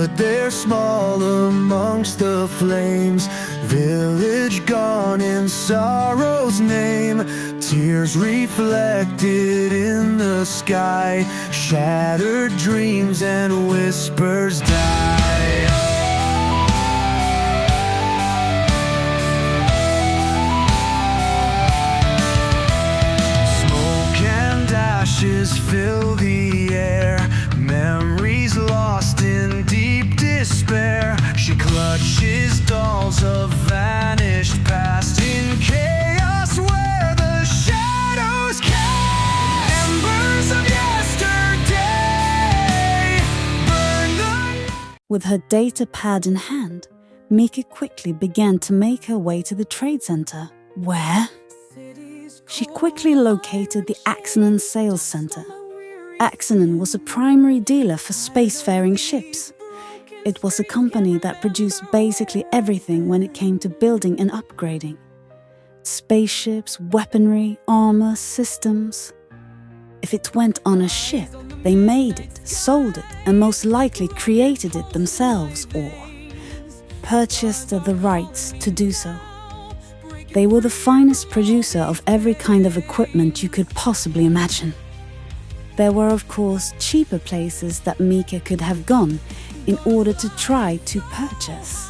stood there small amongst the flames, village gone in sorrow's name. Tears reflected in the sky, shattered dreams and whispers die. Smoke and ashes fill the air, memories lost in deep despair. She clutches dolls of vanished past in chaos where the shadows cast. Embers of yesterday burn the... With her data pad in hand, Mika quickly began to make her way to the trade center, where she quickly located the Axenon Sales Center. Axenon was a primary dealer for spacefaring ships. It was a company that produced basically everything when it came to building and upgrading. Spaceships, weaponry, armor, systems. If it went on a ship, they made it, sold it, and most likely created it themselves or purchased the rights to do so. They were the finest producer of every kind of equipment you could possibly imagine. There were, of course, cheaper places that Mika could have gone in order to try to purchase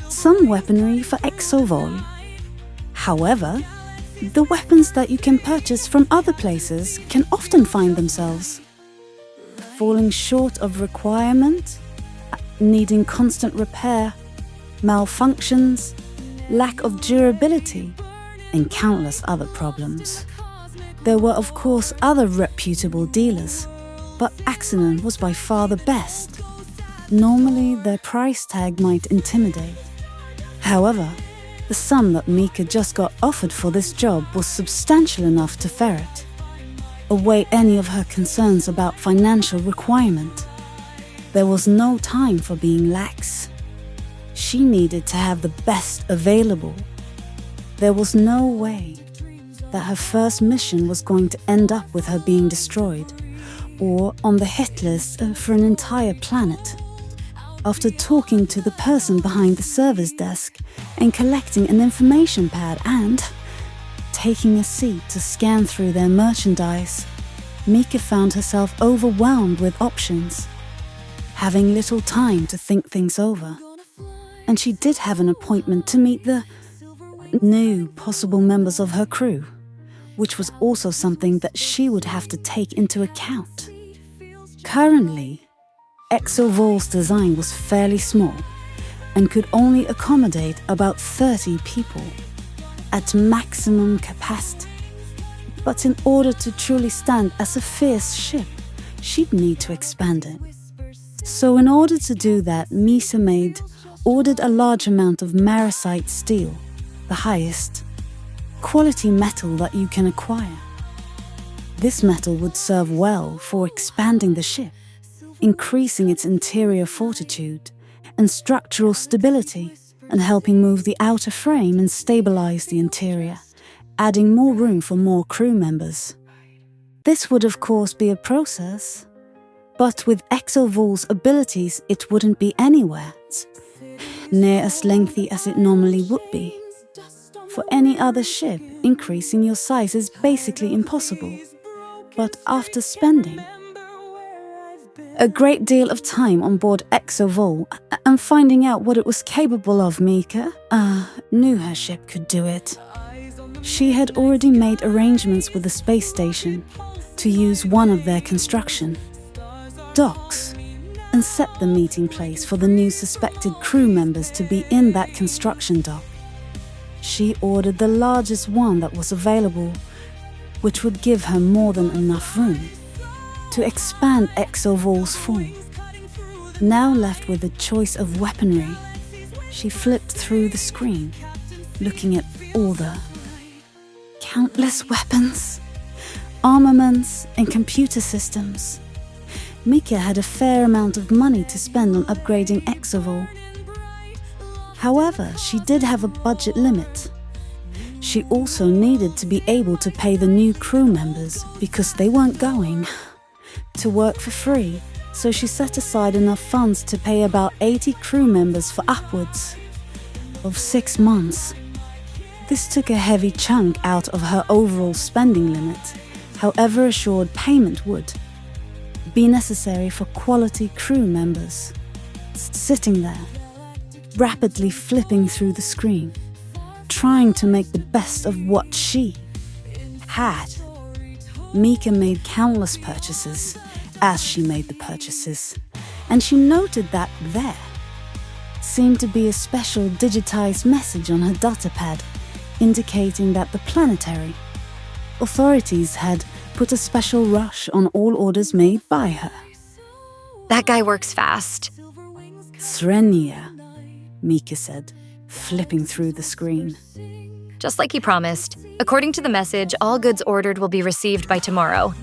some weaponry for exoval. However, the weapons that you can purchase from other places can often find themselves falling short of requirement, needing constant repair, malfunctions, lack of durability, and countless other problems. There were, of course, other reputable dealers, but Axenon was by far the best. Normally, their price tag might intimidate. However, the sum that Mika just got offered for this job was substantial enough to ferret away any of her concerns about financial requirement. There was no time for being lax. She needed to have the best available. There was no way that her first mission was going to end up with her being destroyed or on the hit list for an entire planet. After talking to the person behind the service desk and collecting an information pad and taking a seat to scan through their merchandise, Mika found herself overwhelmed with options, having little time to think things over. And she did have an appointment to meet the new possible members of her crew, which was also something that she would have to take into account. Currently, exoval's design was fairly small and could only accommodate about 30 people at maximum capacity. But in order to truly stand as a fierce ship, she'd need to expand it. So in order to do that, Misa Maid ordered a large amount of marasite steel, the highest quality metal that you can acquire. This metal would serve well for expanding the ship, increasing its interior fortitude and structural stability, and helping move the outer frame and stabilize the interior, adding more room for more crew members. This would of course be a process, but with exoval's abilities it wouldn't be anywhere near as lengthy as it normally would be. For any other ship, increasing your size is basically impossible. But after spending a great deal of time on board exoval and finding out what it was capable of, Mika knew her ship could do it. She had already made arrangements with the space station to use one of their construction docks and set the meeting place for the new suspected crew members to be in that construction dock. She ordered the largest one that was available, which would give her more than enough room to expand exoval's form. Now left with a choice of weaponry, she flipped through the screen, looking at all the countless weapons, armaments, and computer systems. Mika had a fair amount of money to spend on upgrading exoval. However, she did have a budget limit. She also needed to be able to pay the new crew members because they weren't going to work for free so she set aside enough funds to pay about 80 crew members for upwards of 6 months. This took a heavy chunk out of her overall spending limit, however assured payment would be necessary for quality crew members. Sitting there, rapidly flipping through the screen, trying to make the best of what she had. Mika made countless purchases as she made the purchases, and she noted that there seemed to be a special digitized message on her datapad indicating that the planetary authorities had put a special rush on all orders made by her. That guy works fast. Srenia, Mika said, flipping through the screen. Just like he promised. According to the message, all goods ordered will be received by tomorrow.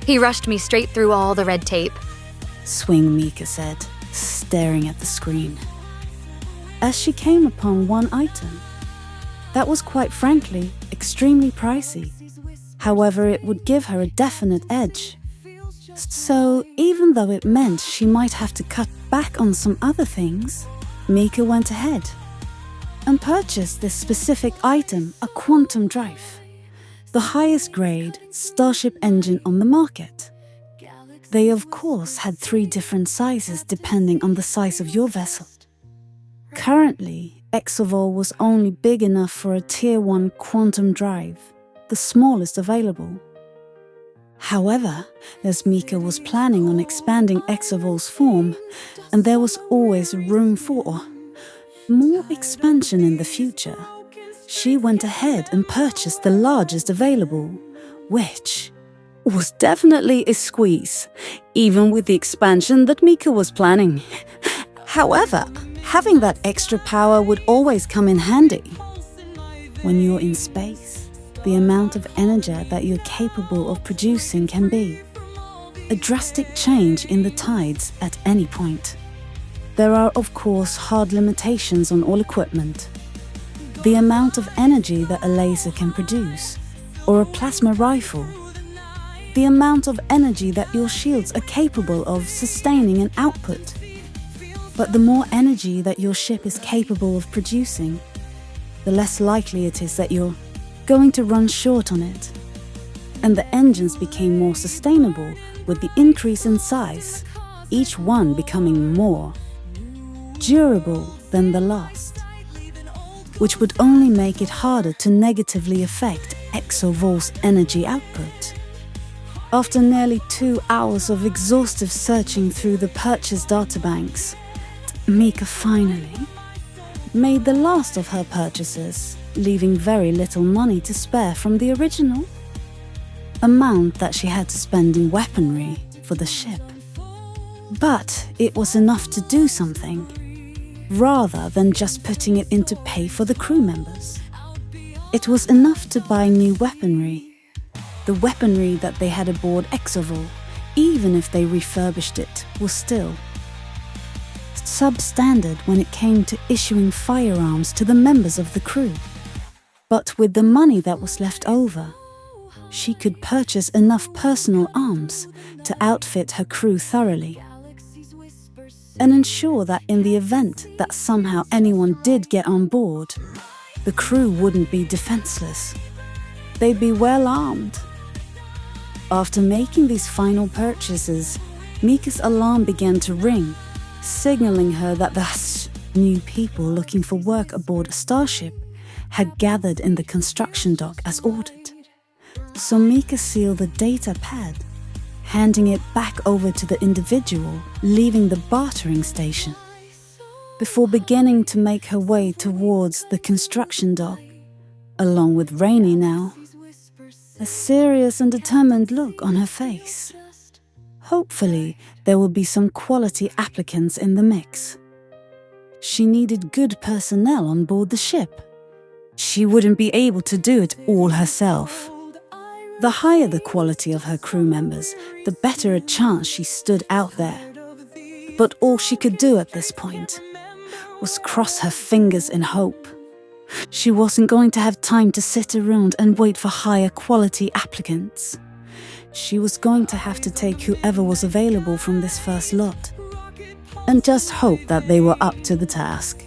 He rushed me straight through all the red tape. Swing, Mika said, staring at the screen. As she came upon one item that was quite frankly extremely pricey. However, it would give her a definite edge. So even though it meant she might have to cut back on some other things, Mika went ahead and purchased this specific item, a quantum drive, the highest grade starship engine on the market. They of course had 3 different sizes depending on the size of your vessel. Currently, exoval was only big enough for a Tier 1 quantum drive, the smallest available. However, as Mika was planning on expanding exoval's form, and there was always room for more expansion in the future, she went ahead and purchased the largest available, which was definitely a squeeze, even with the expansion that Mika was planning. However, having that extra power would always come in handy. When you're in space, the amount of energy that you're capable of producing can be a drastic change in the tides at any point. There are, of course, hard limitations on all equipment. The amount of energy that a laser can produce, or a plasma rifle. The amount of energy that your shields are capable of sustaining an output. But the more energy that your ship is capable of producing, the less likely it is that you're going to run short on it. And the engines became more sustainable with the increase in size, each one becoming more durable than the last, which would only make it harder to negatively affect exoval's energy output. After nearly 2 hours of exhaustive searching through the purchase databanks, Mika finally made the last of her purchases, leaving very little money to spare from the original amount that she had to spend in weaponry for the ship. But it was enough to do something, rather than just putting it into pay for the crew members. It was enough to buy new weaponry, the weaponry that they had aboard exoval, even if they refurbished it, was still substandard when it came to issuing firearms to the members of the crew. But with the money that was left over, she could purchase enough personal arms to outfit her crew thoroughly and ensure that in the event that somehow anyone did get on board, the crew wouldn't be defenseless. They'd be well armed. After making these final purchases, Mika's alarm began to ring, signaling her that the new people looking for work aboard a starship had gathered in the construction dock as ordered. So Mika sealed the data pad, handing it back over to the individual, leaving the bartering station, before beginning to make her way towards the construction dock, along with Rainy now, a serious and determined look on her face. Hopefully, there will be some quality applicants in the mix. She needed good personnel on board the ship. She wouldn't be able to do it all herself. The higher the quality of her crew members, the better a chance she stood out there. But all she could do at this point was cross her fingers in hope. She wasn't going to have time to sit around and wait for higher quality applicants. she was going to have to take whoever was available from this first lot. And just hope that they were up to the task.